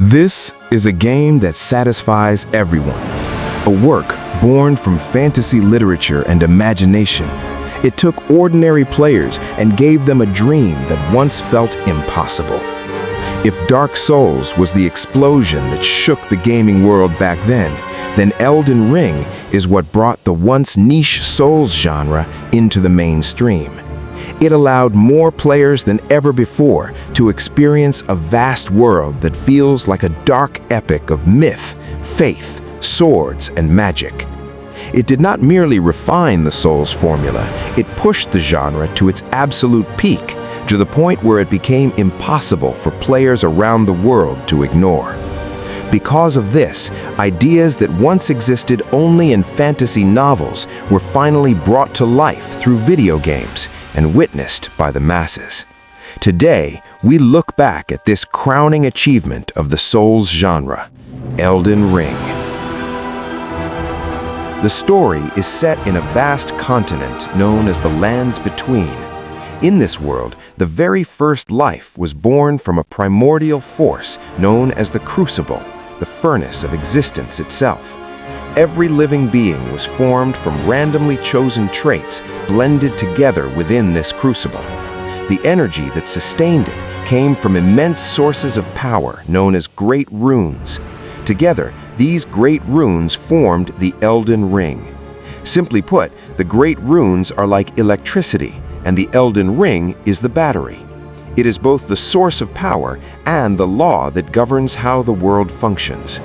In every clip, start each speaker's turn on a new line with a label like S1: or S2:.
S1: This is a game that satisfies everyone. A work born from fantasy literature and imagination. It took ordinary players and gave them a dream that once felt impossible. If Dark Souls was the explosion that shook the gaming world back then Elden Ring is what brought the once niche Souls genre into the mainstream. It allowed more players than ever before to experience a vast world that feels like a dark epic of myth, faith, swords, and magic. It did not merely refine the Souls formula, it pushed the genre to its absolute peak, to the point where it became impossible for players around the world to ignore. Because of this, ideas that once existed only in fantasy novels were finally brought to life through video games and witnessed by the masses. Today, we look back at this crowning achievement of the Souls genre, Elden Ring. The story is set in a vast continent known as the Lands Between. In this world, the very first life was born from a primordial force known as the Crucible, the furnace of existence itself. Every living being was formed from randomly chosen traits blended together within this crucible. The energy that sustained it came from immense sources of power known as great runes. Together, these great runes formed the Elden Ring. Simply put, the great runes are like electricity, and the Elden Ring is the battery. It is both the source of power and the law that governs how the world functions.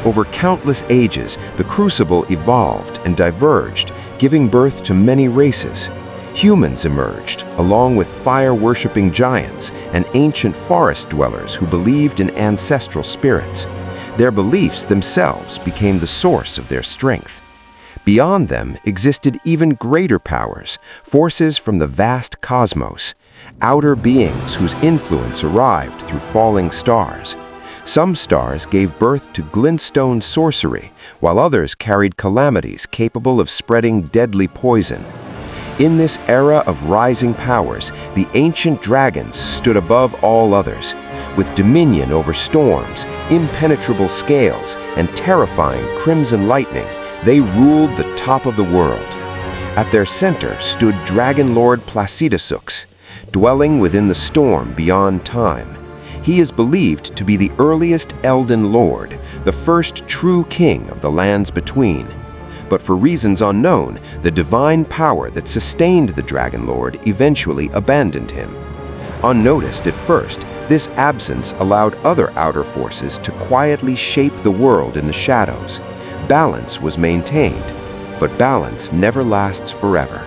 S1: Over countless ages, the Crucible evolved and diverged, giving birth to many races. Humans emerged, along with fire-worshipping giants and ancient forest dwellers who believed in ancestral spirits. Their beliefs themselves became the source of their strength. Beyond them existed even greater powers, forces from the vast cosmos, outer beings whose influence arrived through falling stars. Some stars gave birth to glintstone sorcery, while others carried calamities capable of spreading deadly poison. In this era of rising powers, the ancient dragons stood above all others. With dominion over storms, impenetrable scales, and terrifying crimson lightning, they ruled the top of the world. At their center stood Dragon Lord Placidusux, dwelling within the storm beyond time. He is believed to be the earliest Elden Lord, the first true king of the Lands Between. But for reasons unknown, the divine power that sustained the Dragon Lord eventually abandoned him. Unnoticed at first, this absence allowed other outer forces to quietly shape the world in the shadows. Balance was maintained, but balance never lasts forever.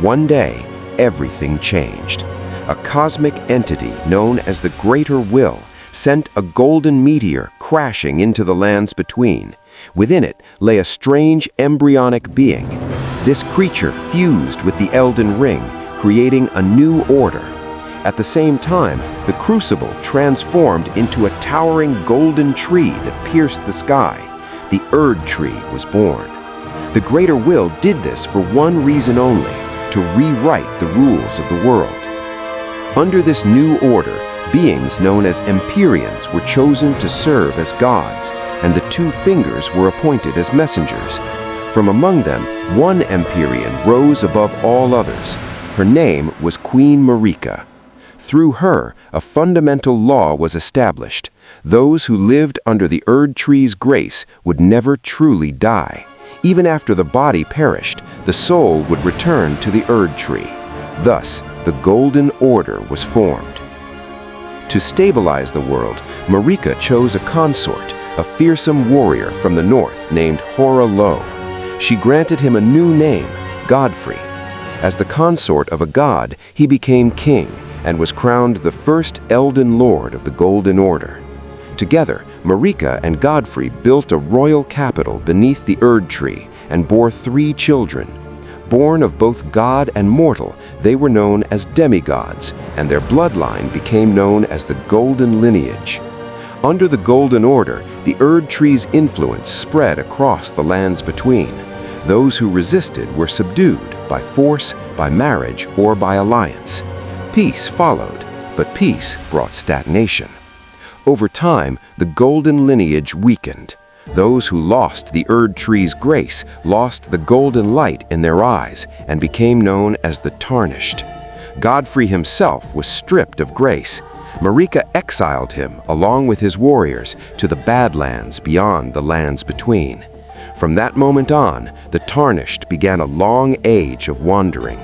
S1: One day, everything changed. A cosmic entity known as the Greater Will sent a golden meteor crashing into the Lands Between. Within it lay a strange embryonic being. This creature fused with the Elden Ring, creating a new order. At the same time, the Crucible transformed into a towering golden tree that pierced the sky. The Erdtree was born. The Greater Will did this for one reason only, to rewrite the rules of the world. Under this new order, beings known as Empyreans were chosen to serve as gods, and the two fingers were appointed as messengers. From among them, one Empyrean rose above all others. Her name was Queen Marika. Through her, a fundamental law was established. Those who lived under the Erdtree's grace would never truly die. Even after the body perished, the soul would return to the Erdtree. Thus, the Golden Order was formed. To stabilize the world, Marika chose a consort, a fearsome warrior from the north named Hora Lo. She granted him a new name, Godfrey. As the consort of a god, he became king and was crowned the first Elden Lord of the Golden Order. Together, Marika and Godfrey built a royal capital beneath the Erdtree and bore 3 children. Born of both god and mortal, they were known as demigods, and their bloodline became known as the Golden Lineage. Under the Golden Order, the Erdtree's influence spread across the Lands Between. Those who resisted were subdued by force, by marriage, or by alliance. Peace followed, but peace brought stagnation. Over time, the golden lineage weakened. Those who lost the Erdtree's grace lost the golden light in their eyes and became known as the Tarnished. Godfrey himself was stripped of grace. Marika exiled him, along with his warriors, to the Badlands beyond the lands between. From that moment on, the Tarnished began a long age of wandering.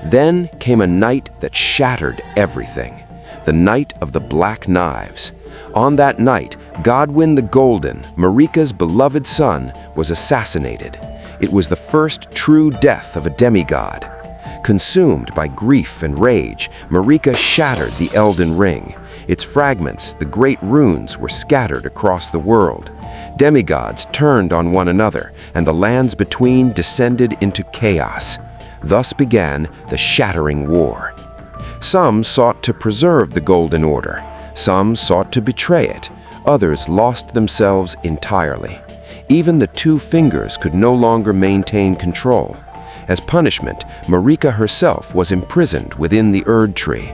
S1: Then came a night that shattered everything, the night of the Black Knives. On that night, Godwyn the Golden, Marika's beloved son, was assassinated. It was the first true death of a demigod. Consumed by grief and rage, Marika shattered the Elden Ring. Its fragments, the great runes, were scattered across the world. Demigods turned on one another, and the lands between descended into chaos. Thus began the Shattering War. Some sought to preserve the Golden Order. Some sought to betray it. Others lost themselves entirely. Even the Two Fingers could no longer maintain control. As punishment, Marika herself was imprisoned within the Erdtree.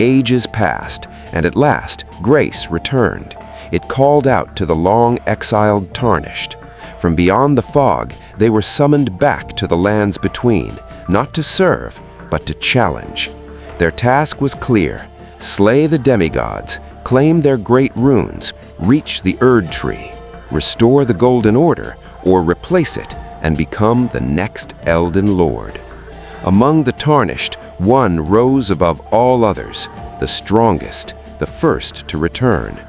S1: Ages passed, and at last, grace returned. It called out to the long-exiled Tarnished. From beyond the fog, they were summoned back to the lands between, not to serve, but to challenge. Their task was clear: slay the demigods, claim their great runes, reach the Erdtree, restore the Golden Order, or replace it and become the next Elden Lord. Among the Tarnished, one rose above all others, the strongest, the first to return.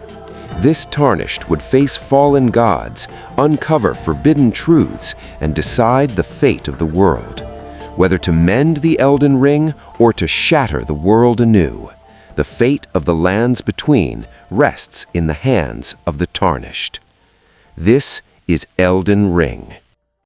S1: This Tarnished would face fallen gods, uncover forbidden truths, and decide the fate of the world. Whether to mend the Elden Ring or to shatter the world anew, the fate of the lands between rests in the hands of the Tarnished. This is Elden Ring.